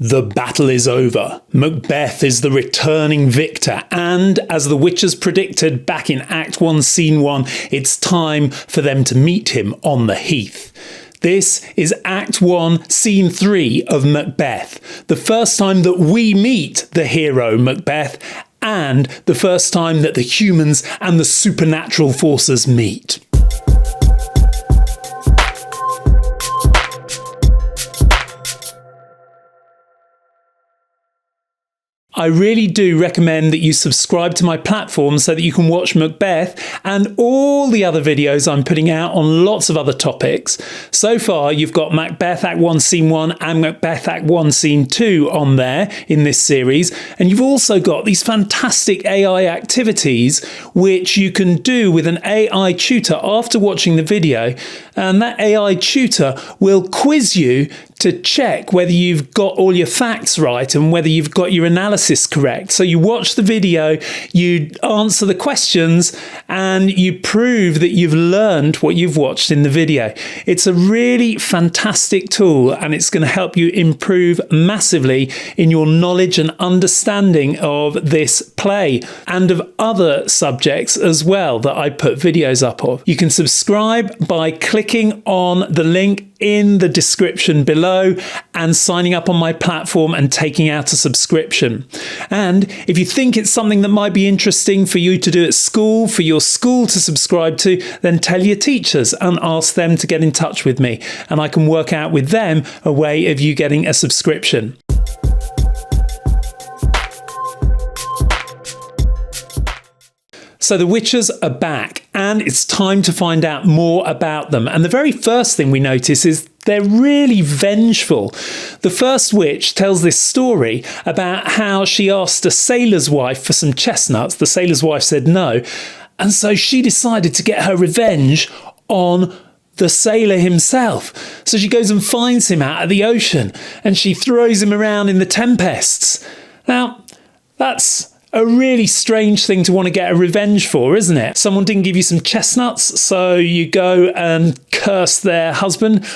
The battle is over. Macbeth is the returning victor, and as the witches predicted back in Act 1, Scene 1, it's time for them to meet him on the heath. This is Act 1, Scene 3 of Macbeth, the first time that we meet the hero Macbeth, and the first time that the humans and the supernatural forces meet. I really do recommend that you subscribe to my platform so that you can watch Macbeth and all the other videos I'm putting out on lots of other topics. So far, you've got Macbeth Act 1 Scene 1 and Macbeth Act 1 Scene 2 on there in this series. And you've also got these fantastic AI activities which you can do with an AI tutor after watching the video. And that AI tutor will quiz you to check whether you've got all your facts right and whether you've got your analysis correct. So you watch the video, you answer the questions, and you prove that you've learned what you've watched in the video. It's a really fantastic tool, and it's going to help you improve massively in your knowledge and understanding of this play and of other subjects as well that I put videos up of. You can subscribe by clicking on the link in the description below and signing up on my platform and taking out a subscription. And if you think it's something that might be interesting for you to do at school, for your school to subscribe to, then tell your teachers and ask them to get in touch with me, and I can work out with them a way of you getting a subscription. So the witches are back, and it's time to find out more about them. And the very first thing we notice is they're really vengeful. The first witch tells this story about how she asked a sailor's wife for some chestnuts. The sailor's wife said no. And so she decided to get her revenge on the sailor himself. So she goes and finds him out at the ocean and she throws him around in the tempests. Now, that's a really strange thing to want to get a revenge for, isn't it? Someone didn't give you some chestnuts, so you go and curse their husband.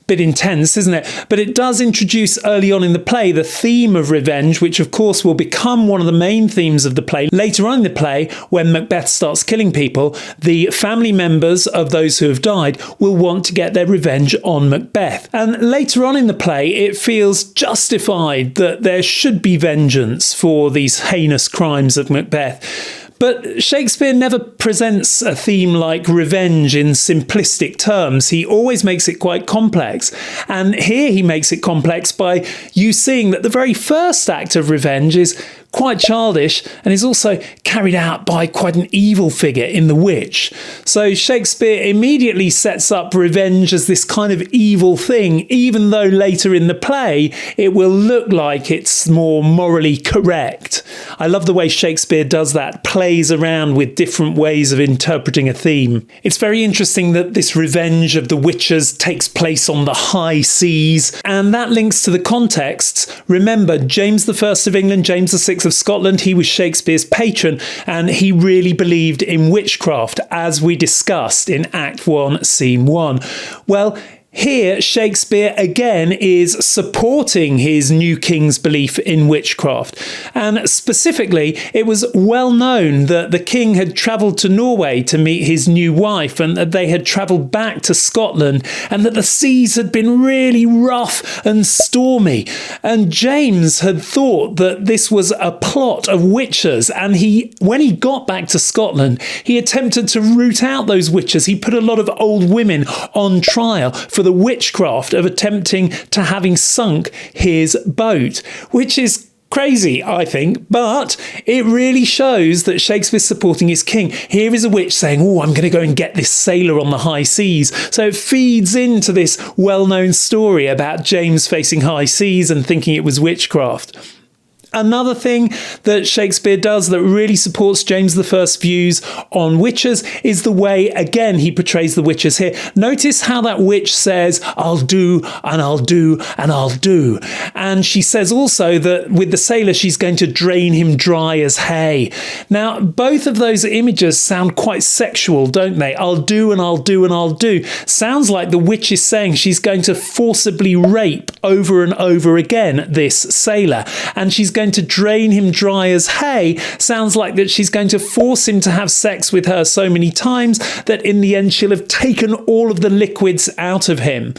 Bit intense, isn't it? But it does introduce early on in the play the theme of revenge, which of course will become one of the main themes of the play. Later on in the play, when Macbeth starts killing people, the family members of those who have died will want to get their revenge on Macbeth. And later on in the play, it feels justified that there should be vengeance for these heinous crimes of Macbeth. But Shakespeare never presents a theme like revenge in simplistic terms. He always makes it quite complex. And here he makes it complex by you seeing that the very first act of revenge is quite childish and is also carried out by quite an evil figure in the witch. So Shakespeare immediately sets up revenge as this kind of evil thing, even though later in the play it will look like it's more morally correct. I love the way Shakespeare does that, plays around with different ways of interpreting a theme. It's very interesting that this revenge of the witches takes place on the high seas, and that links to the contexts. Remember, James I of England, James VI of Scotland, he was Shakespeare's patron, and he really believed in witchcraft, as we discussed in Act 1, Scene 1. Well, here, Shakespeare again is supporting his new king's belief in witchcraft. And specifically, it was well known that the king had travelled to Norway to meet his new wife, and that they had travelled back to Scotland, and that the seas had been really rough and stormy. And James had thought that this was a plot of witches, and when he got back to Scotland, he attempted to root out those witches. He put a lot of old women on trial for the witchcraft of attempting to having sunk his boat, which is crazy, I think, but it really shows that Shakespeare's supporting his king. Here is a witch saying, oh, I'm going to go and get this sailor on the high seas. So it feeds into this well-known story about James facing high seas and thinking it was witchcraft. Another thing that Shakespeare does that really supports James I's views on witches is the way, again, he portrays the witches here. Notice how that witch says, I'll do, and I'll do, and I'll do. And she says also that with the sailor, she's going to drain him dry as hay. Now, both of those images sound quite sexual, don't they? I'll do, and I'll do, and I'll do. Sounds like the witch is saying she's going to forcibly rape over and over again this sailor. And she's going to drain him dry as hay. Sounds like that she's going to force him to have sex with her so many times that in the end she'll have taken all of the liquids out of him.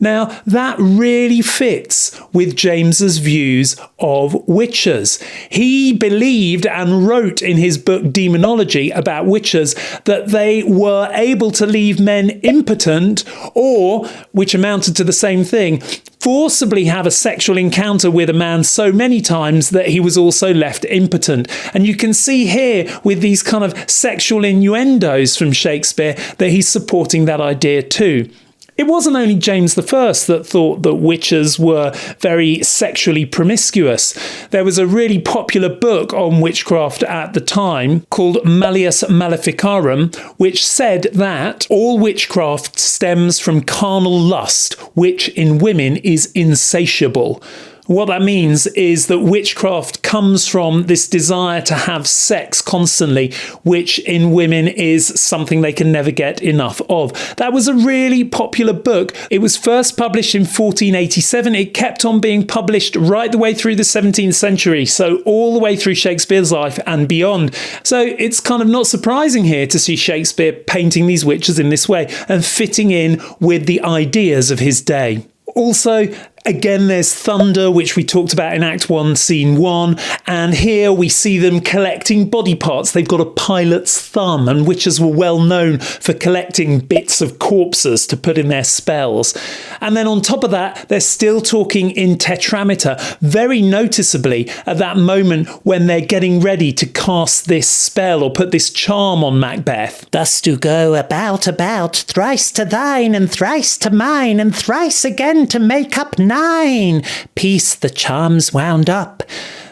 Now, that really fits with James's views of witches. He believed and wrote in his book Demonology about witches that they were able to leave men impotent, or, which amounted to the same thing, forcibly have a sexual encounter with a man so many times that he was also left impotent. And you can see here with these kind of sexual innuendos from Shakespeare that he's supporting that idea too. It wasn't only James I that thought that witches were very sexually promiscuous. There was a really popular book on witchcraft at the time called Malleus Maleficarum, which said that all witchcraft stems from carnal lust, which in women is insatiable. What that means is that witchcraft comes from this desire to have sex constantly, which in women is something they can never get enough of. That was a really popular book. It was first published in 1487. It kept on being published right the way through the 17th century, so all the way through Shakespeare's life and beyond. So it's kind of not surprising here to see Shakespeare painting these witches in this way and fitting in with the ideas of his day. Also, again, there's thunder, which we talked about in Act 1, Scene 1, and here we see them collecting body parts. They've got a pilot's thumb, and witches were well known for collecting bits of corpses to put in their spells. And then on top of that, they're still talking in tetrameter, very noticeably at that moment when they're getting ready to cast this spell or put this charm on Macbeth. Thus do go about, thrice to thine, and thrice to mine, and thrice again to make up 9. Peace, the charm's wound up.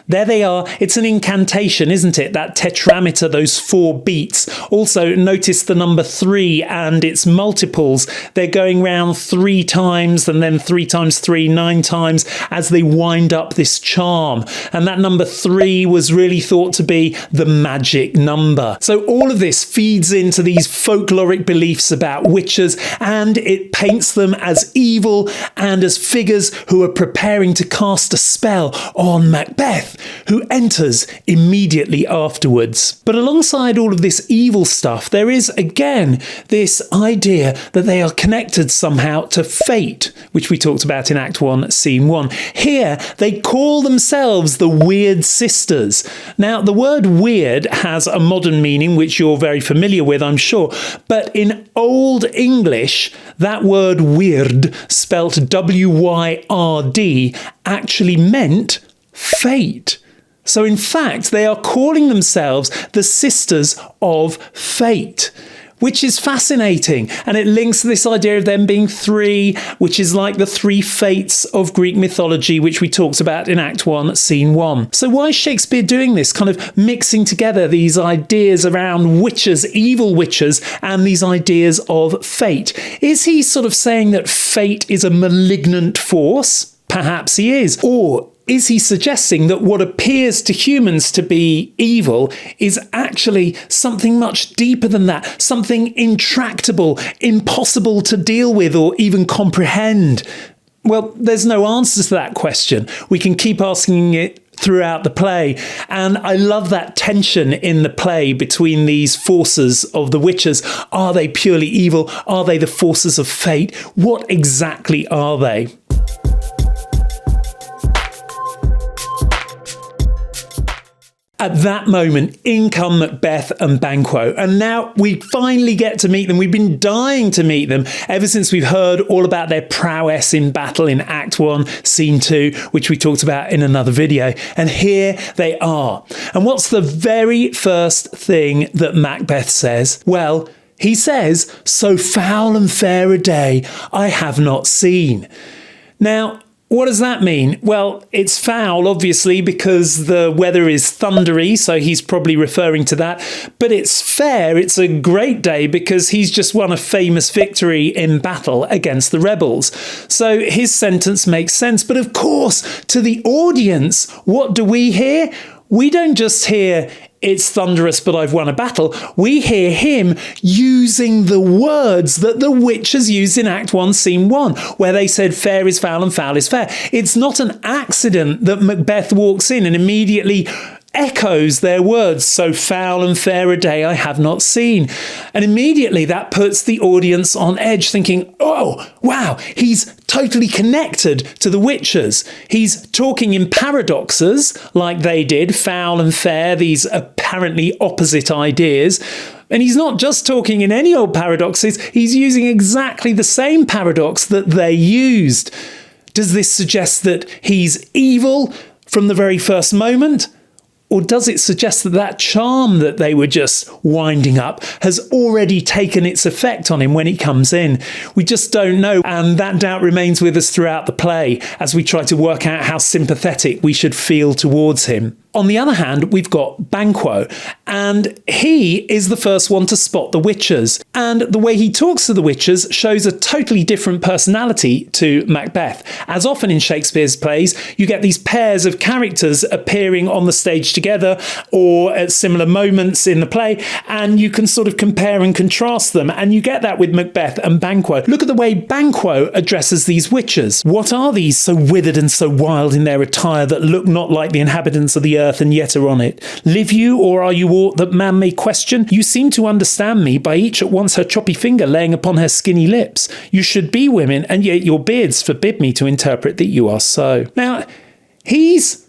There they are. It's an incantation, isn't it? That tetrameter, those 4 beats. Also, notice the number 3 and its multiples. They're going round 3 times and then 3 times 3, 9 times as they wind up this charm. And that number 3 was really thought to be the magic number. So all of this feeds into these folkloric beliefs about witches, and it paints them as evil and as figures who are preparing to cast a spell on Macbeth, who enters immediately afterwards. But alongside all of this evil stuff, there is again this idea that they are connected somehow to fate, which we talked about in Act 1, Scene 1. Here, they call themselves the Weird Sisters. Now, the word weird has a modern meaning, which you're very familiar with, I'm sure. But in Old English, that word weird, spelt W-Y-R-D, actually meant fate. So in fact, they are calling themselves the Sisters of Fate, which is fascinating. And it links to this idea of them being 3, which is like the 3 fates of Greek mythology, which we talked about in Act 1, Scene 1. So why is Shakespeare doing this, kind of mixing together these ideas around witches, evil witches, and these ideas of fate? Is he sort of saying that fate is a malignant force? Perhaps he is. Or is he suggesting that what appears to humans to be evil is actually something much deeper than that, something intractable, impossible to deal with or even comprehend? Well, there's no answer to that question. We can keep asking it throughout the play. And I love that tension in the play between these forces of the witches. Are they purely evil? Are they the forces of fate? What exactly are they? At that moment, in come Macbeth and Banquo. And now we finally get to meet them. We've been dying to meet them ever since we've heard all about their prowess in battle in Act 1, Scene 2, which we talked about in another video. And here they are. And what's the very first thing that Macbeth says? Well, he says, "So foul and fair a day I have not seen." Now, What does that mean? Well, it's foul, obviously, because the weather is thundery, so he's probably referring to that. But it's fair, it's a great day, because he's just won a famous victory in battle against the rebels. So his sentence makes sense. But of course, to the audience, what do we hear? We don't just hear, it's thunderous, but I've won a battle. We hear him using the words that the witches used in Act 1, Scene 1, where they said fair is foul and foul is fair. It's not an accident that Macbeth walks in and immediately echoes their words, so foul and fair a day I have not seen. And immediately that puts the audience on edge, thinking, oh, wow, he's totally connected to the witches. He's talking in paradoxes like they did, foul and fair, these apparently opposite ideas. And he's not just talking in any old paradoxes, he's using exactly the same paradox that they used. Does this suggest that he's evil from the very first moment? Or does it suggest that that charm that they were just winding up has already taken its effect on him when he comes in? We just don't know. And that doubt remains with us throughout the play as we try to work out how sympathetic we should feel towards him. On the other hand, we've got Banquo, and he is the first one to spot the witches. And the way he talks to the witches shows a totally different personality to Macbeth. As often in Shakespeare's plays, you get these pairs of characters appearing on the stage together or at similar moments in the play, and you can sort of compare and contrast them. And you get that with Macbeth and Banquo. Look at the way Banquo addresses these witches. What are these so withered and so wild in their attire that look not like the inhabitants of the earth and yet are on it? Live you, or are you aught that man may question? You seem to understand me by each at once her choppy finger laying upon her skinny lips. You should be women, and yet your beards forbid me to interpret that you are so. Now, he's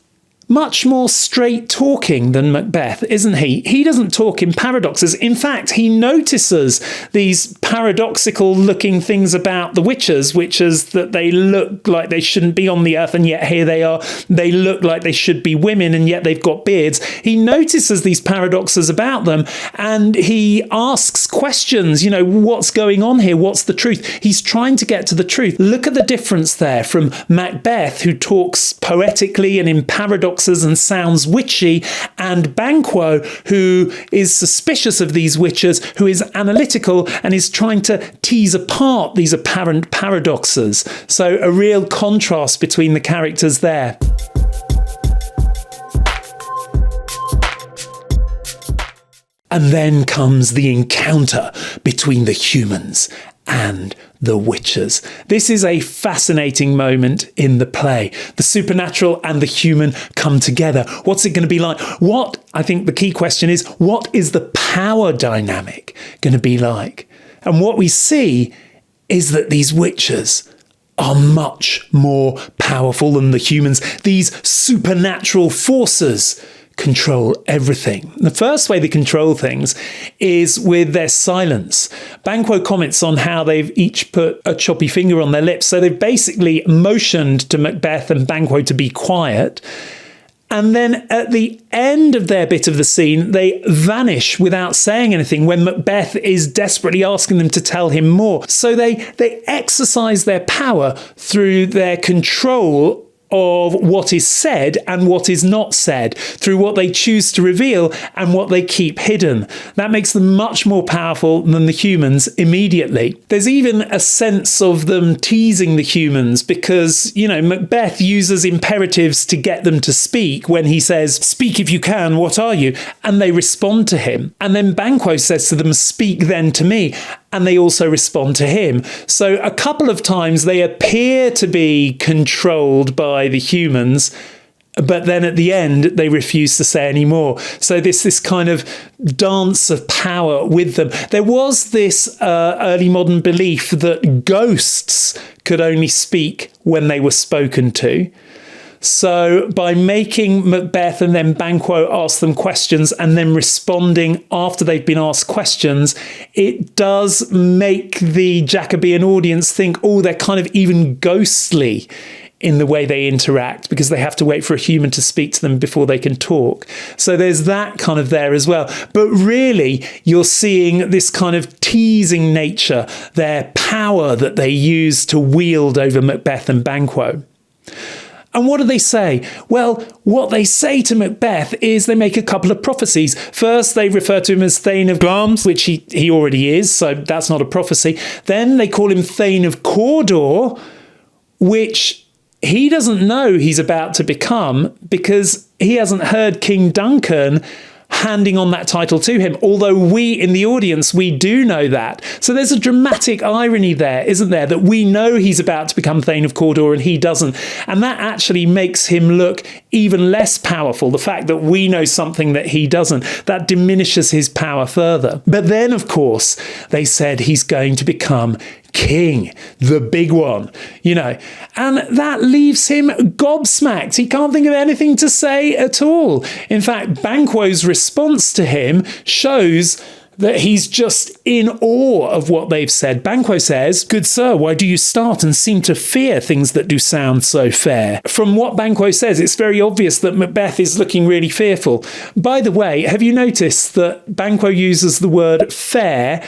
much more straight talking than Macbeth, isn't he? He doesn't talk in paradoxes. In fact, he notices these paradoxical looking things about the witches, which is that they look like they shouldn't be on the earth, and yet here they are. They look like they should be women, and yet they've got beards. He notices these paradoxes about them, and he asks questions, what's going on here? What's the truth? He's trying to get to the truth. Look at the difference there from Macbeth, who talks poetically and in paradoxes and sounds witchy, and Banquo, who is suspicious of these witches, who is analytical and is trying to tease apart these apparent paradoxes. So a real contrast between the characters there. And then comes the encounter between the humans and the witches. This is a fascinating moment in the play. The supernatural and the human come together. What's it going to be like? I think the key question is, what is the power dynamic going to be like? And what we see is that these witches are much more powerful than the humans. These supernatural forces control everything. The first way they control things is with their silence. Banquo comments on how they've each put a choppy finger on their lips. So they've basically motioned to Macbeth and Banquo to be quiet. And then at the end of their bit of the scene, they vanish without saying anything when Macbeth is desperately asking them to tell him more. So they exercise their power through their control of what is said and what is not said, through what they choose to reveal and what they keep hidden. That makes them much more powerful than the humans immediately. There's even a sense of them teasing the humans because, Macbeth uses imperatives to get them to speak when he says, "Speak if you can, what are you?" And they respond to him. And then Banquo says to them, "Speak then to me." And they also respond to him. So a couple of times they appear to be controlled by the humans, but then at the end they refuse to say any more. So this kind of dance of power with them. There was this early modern belief that ghosts could only speak when they were spoken to. So by making Macbeth and then Banquo ask them questions and then responding after they've been asked questions, it does make the Jacobean audience think, oh, they're kind of even ghostly in the way they interact because they have to wait for a human to speak to them before they can talk. So there's that kind of there as well. But really, you're seeing this kind of teasing nature, their power that they use to wield over Macbeth and Banquo. And what do they say? Well, what they say to Macbeth is they make a couple of prophecies. First, they refer to him as Thane of Glamis, which he already is, so that's not a prophecy. Then they call him Thane of Cawdor, which he doesn't know he's about to become because he hasn't heard King Duncan handing on that title to him, although we in the audience, we do know that. So there's a dramatic irony there, isn't there, that we know he's about to become Thane of Cawdor and he doesn't. And that actually makes him look even less powerful. The fact that we know something that he doesn't, that diminishes his power further. But then, of course, they said he's going to become king, the big one, and that leaves him gobsmacked. He can't think of anything to say at all. In fact, Banquo's response to him shows that he's just in awe of what they've said. Banquo says, "Good sir, why do you start and seem to fear things that do sound so fair?" From what Banquo says, it's very obvious that Macbeth is looking really fearful. By the way, have you noticed that Banquo uses the word fair,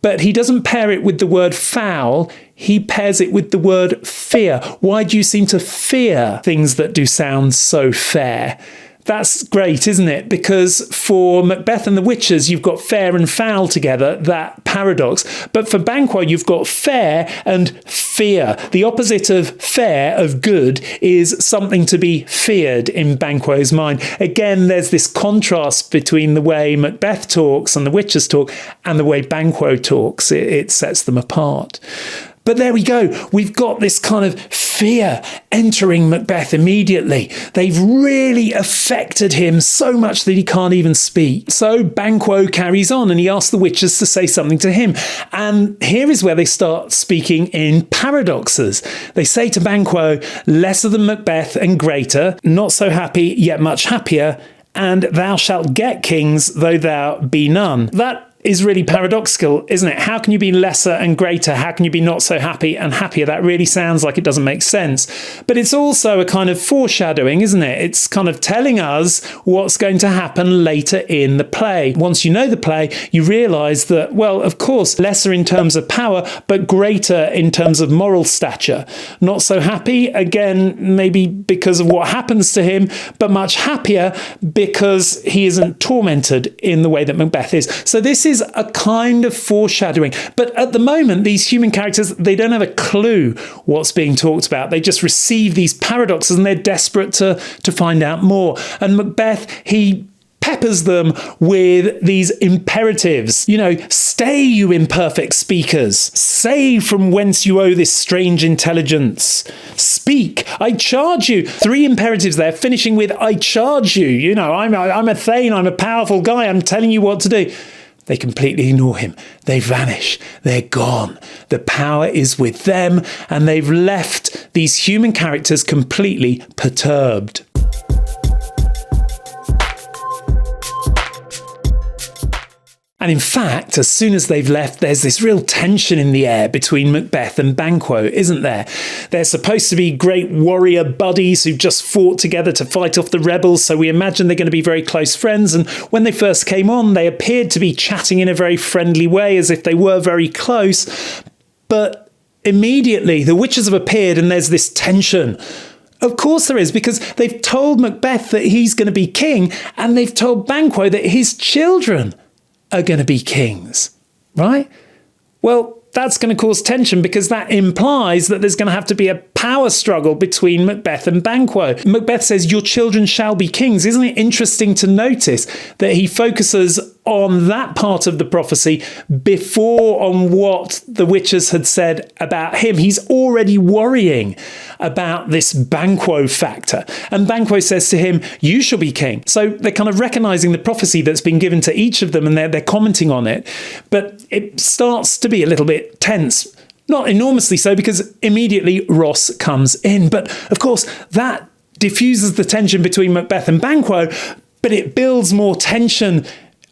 but he doesn't pair it with the word foul, he pairs it with the word fear. Why do you seem to fear things that do sound so fair? That's great, isn't it? Because for Macbeth and the Witches, you've got fair and foul together, that paradox. But for Banquo, you've got fair and fear. The opposite of fair, of good, is something to be feared in Banquo's mind. Again, there's this contrast between the way Macbeth talks and the Witches talk and the way Banquo talks. It sets them apart. But there we go. We've got this kind of fear entering Macbeth immediately. They've really affected him so much that he can't even speak. So Banquo carries on and he asks the witches to say something to him. And here is where they start speaking in paradoxes. They say to Banquo, "Lesser than Macbeth and greater, not so happy yet much happier, and thou shalt get kings though thou be none." That is really paradoxical, isn't it? How can you be lesser and greater? How can you be not so happy and happier? That really sounds like it doesn't make sense. But it's also a kind of foreshadowing, isn't it? It's kind of telling us what's going to happen later in the play. Once you know the play, you realise that, well, of course, lesser in terms of power, but greater in terms of moral stature. Not so happy, again, maybe because of what happens to him, but much happier because he isn't tormented in the way that Macbeth is. So this is a kind of foreshadowing. But at the moment, these human characters, they don't have a clue what's being talked about. They just receive these paradoxes and they're desperate to find out more. And Macbeth, he peppers them with these imperatives. Stay, you imperfect speakers. Say from whence you owe this strange intelligence. Speak, I charge you. 3 imperatives there, finishing with I charge you. I'm a Thane, I'm a powerful guy, I'm telling you what to do. They completely ignore him. They vanish. They're gone. The power is with them, and they've left these human characters completely perturbed. And in fact, as soon as they've left, there's this real tension in the air between Macbeth and Banquo, isn't there? They're supposed to be great warrior buddies who've just fought together to fight off the rebels, so we imagine they're going to be very close friends. And when they first came on, they appeared to be chatting in a very friendly way, as if they were very close. But immediately, the witches have appeared and there's this tension. Of course there is, because they've told Macbeth that he's going to be king, and they've told Banquo that his children are going to be kings, right? Well, that's going to cause tension because that implies that there's going to have to be a power struggle between Macbeth and Banquo. Macbeth says, "Your children shall be kings." Isn't it interesting to notice that he focuses on that part of the prophecy before on what the witches had said about him? He's already worrying about this Banquo factor. And Banquo says to him, "You shall be king." So they're kind of recognizing the prophecy that's been given to each of them, and they're commenting on it. But it starts to be a little bit tense. Not enormously so, because immediately Ross comes in. But of course, that diffuses the tension between Macbeth and Banquo, but it builds more tension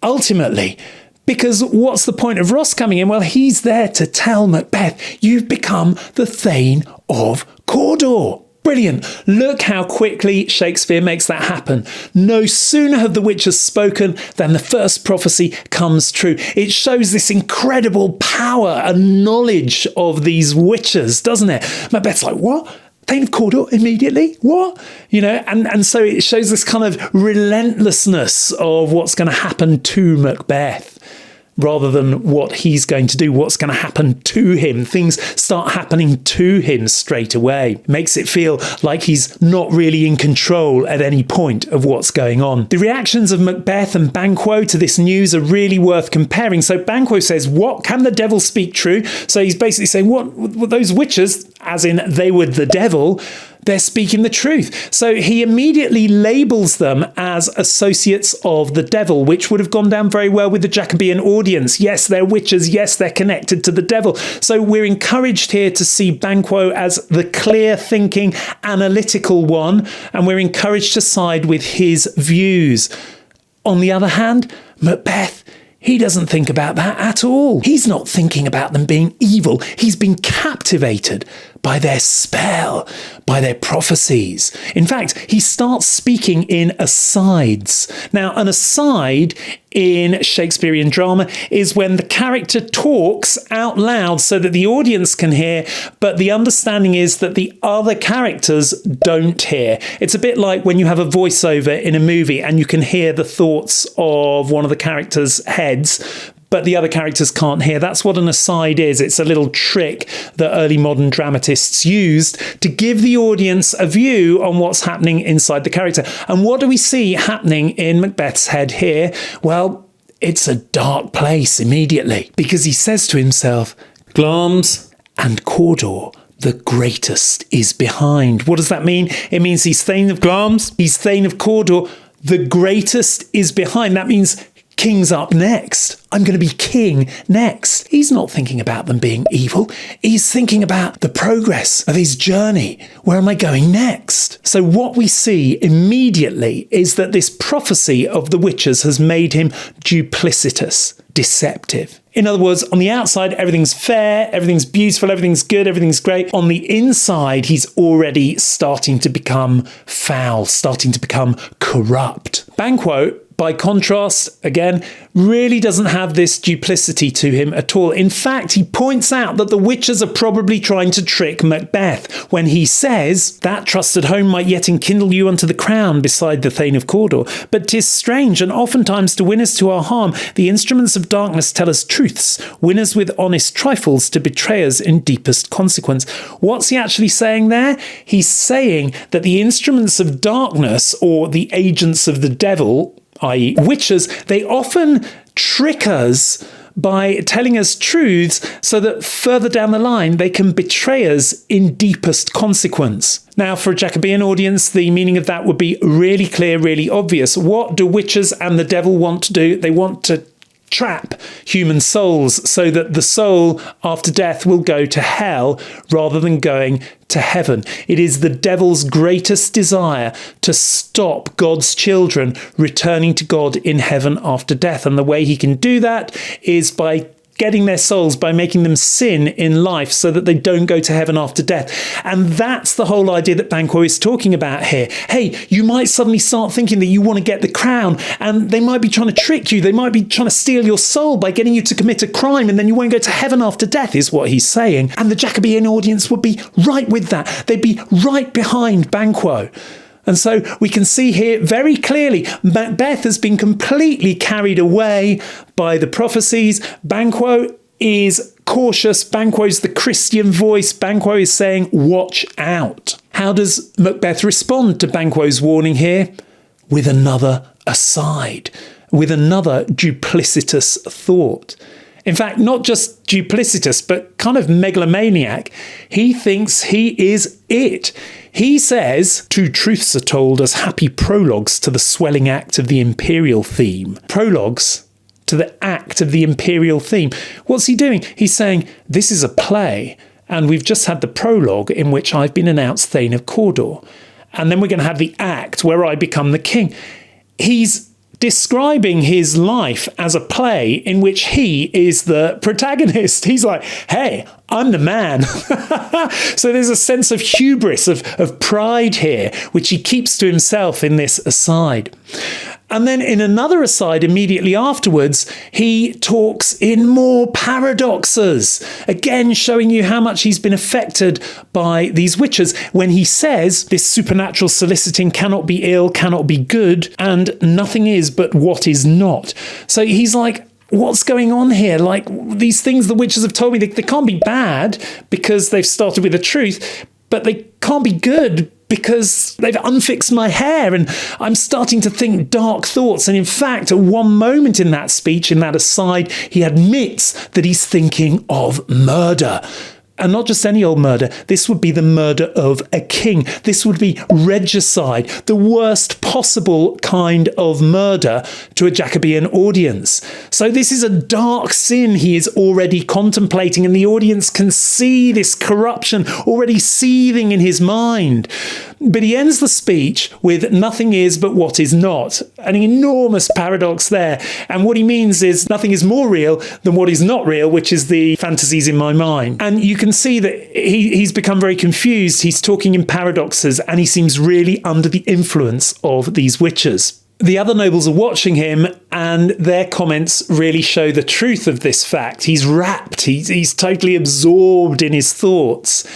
ultimately. Because what's the point of Ross coming in? Well, he's there to tell Macbeth, you've become the Thane of Cawdor. Brilliant. Look how quickly Shakespeare makes that happen. No sooner have the witches spoken than the first prophecy comes true. It shows this incredible power and knowledge of these witches, doesn't it? Macbeth's like, what? Thane of Cawdor immediately? What? And so it shows this kind of relentlessness of what's going to happen to Macbeth, rather than what he's going to do, what's going to happen to him. Things start happening to him straight away. Makes it feel like he's not really in control at any point of what's going on. The reactions of Macbeth and Banquo to this news are really worth comparing. So Banquo says, what, can the devil speak true? So he's basically saying, what those witches, as in they were the devil, they're speaking the truth. So he immediately labels them as associates of the devil, which would have gone down very well with the Jacobean audience. Yes, they're witches. Yes, they're connected to the devil. So we're encouraged here to see Banquo as the clear thinking, analytical one, and we're encouraged to side with his views. On the other hand, Macbeth, he doesn't think about that at all. He's not thinking about them being evil. He's been captivated by their spell, by their prophecies. In fact, he starts speaking in asides. Now, an aside in Shakespearean drama is when the character talks out loud so that the audience can hear, but the understanding is that the other characters don't hear. It's a bit like when you have a voiceover in a movie and you can hear the thoughts of one of the characters' heads, but the other characters can't hear. That's what an aside is. It's a little trick that early modern dramatists used to give the audience a view on what's happening inside the character. And what do we see happening in Macbeth's head here? Well, it's a dark place immediately, because he says to himself, Glamis and Cawdor, the greatest is behind. What does that mean? It means he's Thane of Glamis, he's Thane of Cawdor, the greatest is behind. That means king's up next. I'm going to be king next. He's not thinking about them being evil. He's thinking about the progress of his journey. Where am I going next? So what we see immediately is that this prophecy of the witches has made him duplicitous, deceptive. In other words, on the outside, everything's fair, everything's beautiful, everything's good, everything's great. On the inside, he's already starting to become foul, starting to become corrupt. Banquo, by contrast, again, really doesn't have this duplicity to him at all. In fact, he points out that the witches are probably trying to trick Macbeth when he says, that trusted home might yet enkindle you unto the crown beside the Thane of Cawdor. But 'tis strange, and oftentimes to win us to our harm, the instruments of darkness tell us truths, winners with honest trifles to betray us in deepest consequence. What's he actually saying there? He's saying that the instruments of darkness, or the agents of the devil, i.e. witches, they often trick us by telling us truths so that further down the line they can betray us in deepest consequence. Now, for a Jacobean audience, the meaning of that would be really clear, really obvious. What do witches and the devil want to do? They want to trap human souls so that the soul after death will go to hell rather than going to heaven. It is the devil's greatest desire to stop God's children returning to God in heaven after death. And the way he can do that is by getting their souls, by making them sin in life so that they don't go to heaven after death. And that's the whole idea that Banquo is talking about here. Hey, you might suddenly start thinking that you want to get the crown, and they might be trying to trick you. They might be trying to steal your soul by getting you to commit a crime, and then you won't go to heaven after death, is what he's saying. And the Jacobean audience would be right with that. They'd be right behind Banquo. And so we can see here very clearly, Macbeth has been completely carried away by the prophecies. Banquo is cautious. Banquo's the Christian voice. Banquo is saying, watch out. How does Macbeth respond to Banquo's warning here? With another aside, with another duplicitous thought. In fact, not just duplicitous, but kind of megalomaniac. He thinks he is it. He says, two truths are told as happy prologues to the swelling act of the imperial theme. Prologues to the act of the imperial theme. What's he doing? He's saying, this is a play, and we've just had the prologue in which I've been announced Thane of Cawdor. And then we're going to have the act where I become the king. He's describing his life as a play in which he is the protagonist. He's like, hey, I'm the man. So there's a sense of hubris, of pride here, which he keeps to himself in this aside. And then in another aside, immediately afterwards, he talks in more paradoxes, again showing you how much he's been affected by these witches, when he says this supernatural soliciting cannot be ill, cannot be good, and nothing is but what is not. So he's like, what's going on here? Like, these things the witches have told me, they can't be bad because they've started with the truth, but they can't be good because they've unfixed my hair and I'm starting to think dark thoughts. And in fact, at one moment in that speech, in that aside, he admits that he's thinking of murder. And not just any old murder. This would be the murder of a king. This would be regicide, the worst possible kind of murder to a Jacobean audience. So this is a dark sin he is already contemplating, and the audience can see this corruption already seething in his mind. But he ends the speech with nothing is but what is not. An enormous paradox there. And what he means is nothing is more real than what is not real, which is the fantasies in my mind. And you can see that he's become very confused. He's talking in paradoxes and he seems really under the influence of these witches. The other nobles are watching him and their comments really show the truth of this fact. He's rapt. He's totally absorbed in his thoughts.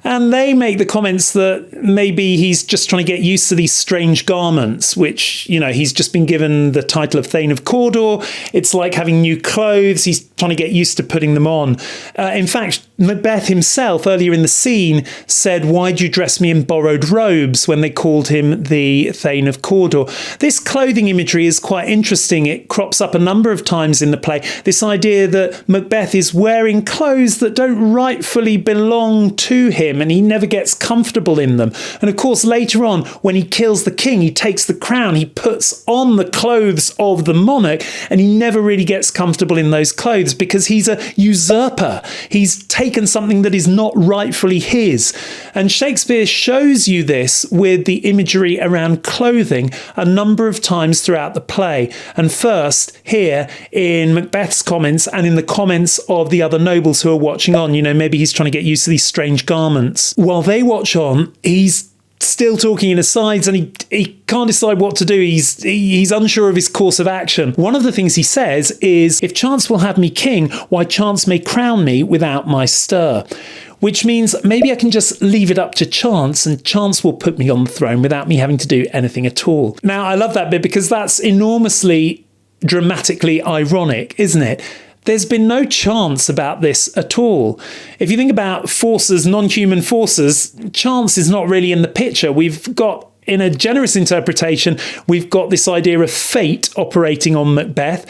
And they make the comments that maybe he's just trying to get used to these strange garments, which, you know, he's just been given the title of Thane of Cawdor. It's like having new clothes. He's trying to get used to putting them on. In fact, Macbeth himself, earlier in the scene, said, "Why'd you dress me in borrowed robes?" when they called him the Thane of Cawdor. This clothing imagery is quite interesting. It crops up a number of times in the play. This idea that Macbeth is wearing clothes that don't rightfully belong to him, and he never gets comfortable in them. And of course, later on, when he kills the king, he takes the crown, he puts on the clothes of the monarch, and he never really gets comfortable in those clothes because he's a usurper. He's taken something that is not rightfully his. And Shakespeare shows you this with the imagery around clothing a number of times throughout the play. And first, here in Macbeth's comments and in the comments of the other nobles who are watching on, you know, maybe he's trying to get used to these strange garments. While they watch on, he's still talking in asides and he can't decide what to do. He's unsure of his course of action. One of the things he says is, "If chance will have me king, why chance may crown me without my stir." Which means maybe I can just leave it up to chance and chance will put me on the throne without me having to do anything at all. Now, I love that bit because that's enormously dramatically ironic, isn't it? There's been no chance about this at all. If you think about forces, non-human forces, chance is not really in the picture. We've got, in a generous interpretation, we've got this idea of fate operating on Macbeth.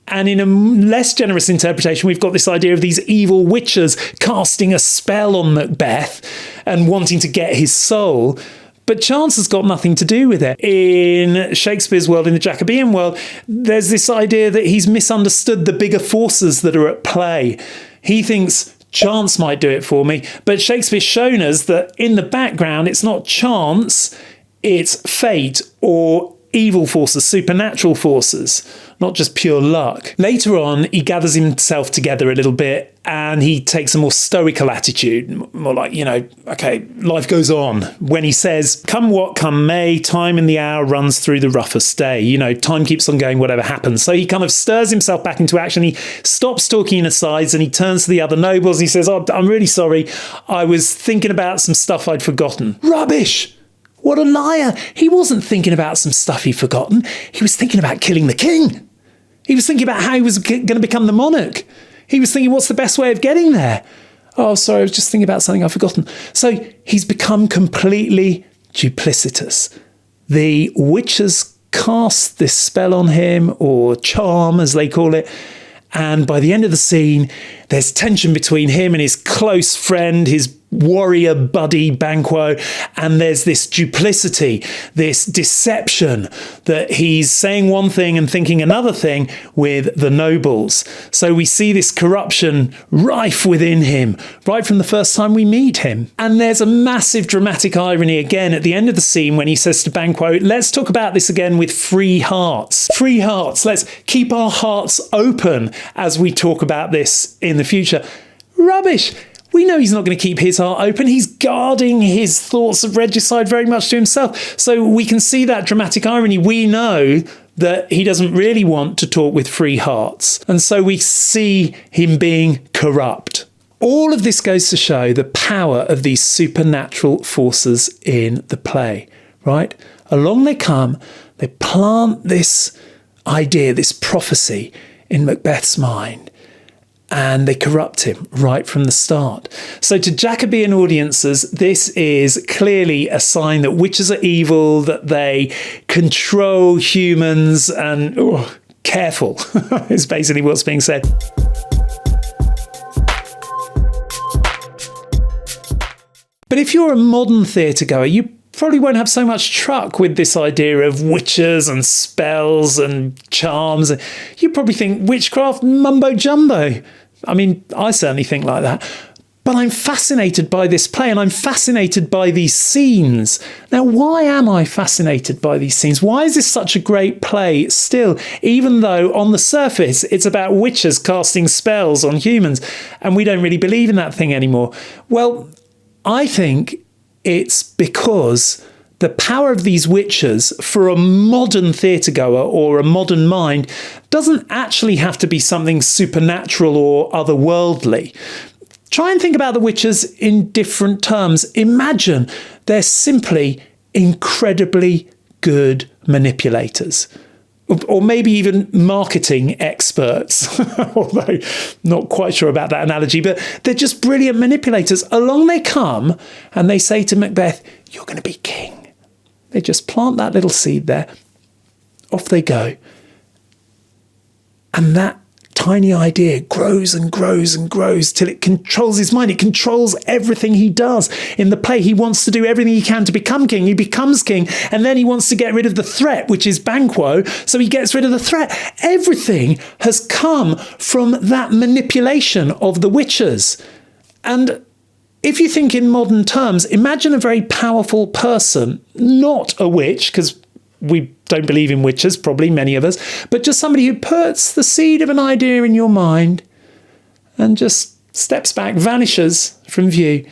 And in a less generous interpretation, we've got this idea of these evil witches casting a spell on Macbeth and wanting to get his soul. But chance has got nothing to do with it. In Shakespeare's world, in the Jacobean world, there's this idea that he's misunderstood the bigger forces that are at play. He thinks chance might do it for me, but Shakespeare's shown us that in the background, it's not chance, it's fate or evil forces, supernatural forces, not just pure luck. Later on, he gathers himself together a little bit and he takes a more stoical attitude, more like, you know, okay, life goes on. When he says, "Come what come may, time and the hour runs through the roughest day." You know, time keeps on going, whatever happens. So he kind of stirs himself back into action. He stops talking in asides and he turns to the other nobles. And he says, "Oh, I'm really sorry. I was thinking about some stuff I'd forgotten." Rubbish! What a liar. He wasn't thinking about some stuff he'd forgotten. He was thinking about killing the king. He was thinking about how he was going to become the monarch. He was thinking, what's the best way of getting there? "Oh, sorry, I was just thinking about something I've forgotten." So he's become completely duplicitous. The witches cast this spell on him, or charm as they call it. And by the end of the scene, there's tension between him and his close friend, his warrior buddy Banquo, and there's this duplicity, this deception that he's saying one thing and thinking another thing with the nobles. So we see this corruption rife within him right from the first time we meet him. And there's a massive dramatic irony again at the end of the scene when he says to Banquo, "Let's talk about this again with free hearts. Free hearts. Let's keep our hearts open as we talk about this in the future." Rubbish. We know he's not going to keep his heart open. He's guarding his thoughts of regicide very much to himself. So we can see that dramatic irony. We know that he doesn't really want to talk with free hearts. And so we see him being corrupt. All of this goes to show the power of these supernatural forces in the play, right? Along they come, they plant this idea, this prophecy in Macbeth's mind, and they corrupt him right from the start. So to Jacobean audiences, this is clearly a sign that witches are evil, that they control humans, and careful is basically what's being said. But if you're a modern theatre goer, you probably won't have so much truck with this idea of witches and spells and charms. You probably think witchcraft mumbo jumbo. I mean, I certainly think like that. But I'm fascinated by this play, and I'm fascinated by these scenes. Now, why am I fascinated by these scenes? Why is this such a great play still, even though on the surface it's about witches casting spells on humans, and we don't really believe in that thing anymore? Well, I think it's because the power of these witches for a modern theatre goer or a modern mind doesn't actually have to be something supernatural or otherworldly. Try and think about the witches in different terms. Imagine they're simply incredibly good manipulators. Or maybe even marketing experts, although not quite sure about that analogy, but they're just brilliant manipulators. Along they come and they say to Macbeth, "You're going to be king." They just plant that little seed there. Off they go. And that tiny idea grows and grows and grows till it controls his mind. It controls everything he does. In the play, he wants to do everything he can to become king. He becomes king, and then he wants to get rid of the threat, which is Banquo, so he gets rid of the threat. Everything has come from that manipulation of the witches. And if you think in modern terms, imagine a very powerful person, not a witch, because we don't believe in witches, probably many of us, but just somebody who puts the seed of an idea in your mind and just steps back, vanishes from view.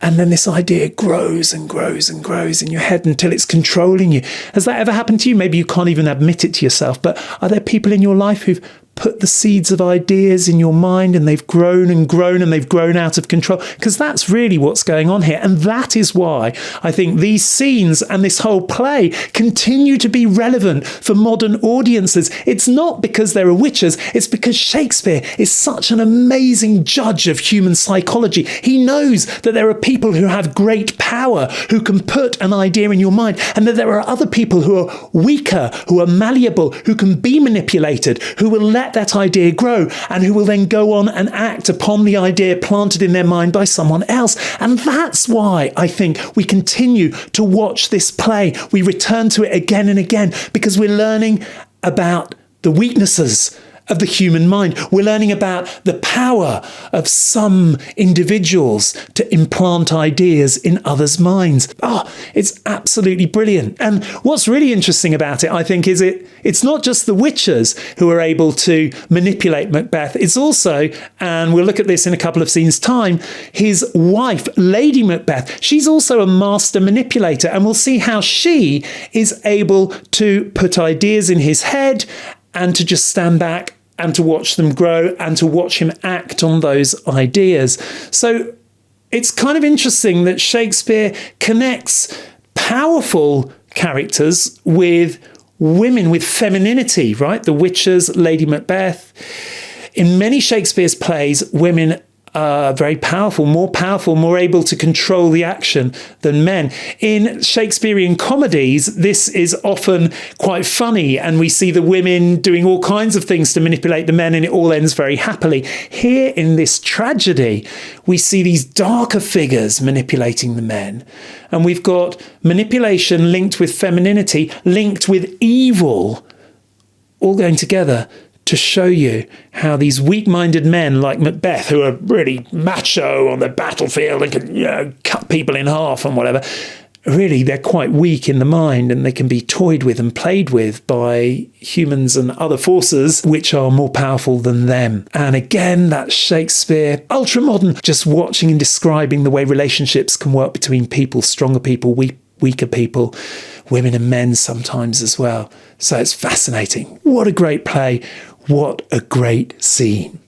And then this idea grows and grows and grows in your head until it's controlling you. Has that ever happened to you? Maybe you can't even admit it to yourself, but are there people in your life who've put the seeds of ideas in your mind and they've grown and grown and they've grown out of control? Because that's really what's going on here. And that is why I think these scenes and this whole play continue to be relevant for modern audiences. It's not because there are witches, it's because Shakespeare is such an amazing judge of human psychology. He knows that there are people who have great power, who can put an idea in your mind, and that there are other people who are weaker, who are malleable, who can be manipulated, who will let that idea grow, and who will then go on and act upon the idea planted in their mind by someone else. And that's why I think we continue to watch this play. We return to it again and again, because we're learning about the weaknesses of the human mind. We're learning about the power of some individuals to implant ideas in others' minds. It's absolutely brilliant. And what's really interesting about it, I think, is it's not just the witches who are able to manipulate Macbeth. It's also, and we'll look at this in a couple of scenes' time, his wife, Lady Macbeth. She's also a master manipulator, and we'll see how she is able to put ideas in his head and to just stand back and to watch them grow and to watch him act on those ideas. So it's kind of interesting that Shakespeare connects powerful characters with women, with femininity, right? The witches, Lady Macbeth. In many Shakespeare's plays, women are very powerful, more able to control the action than men. In Shakespearean comedies, this is often quite funny, and we see the women doing all kinds of things to manipulate the men, and it all ends very happily. Here in this tragedy, we see these darker figures manipulating the men, and we've got manipulation linked with femininity, linked with evil, all going together to show you how these weak-minded men like Macbeth, who are really macho on the battlefield and can, cut people in half and whatever, really they're quite weak in the mind, and they can be toyed with and played with by humans and other forces which are more powerful than them. And again, that's Shakespeare, ultra-modern, just watching and describing the way relationships can work between people, stronger people, weaker people, women and men sometimes as well. So it's fascinating. What a great play. What a great scene.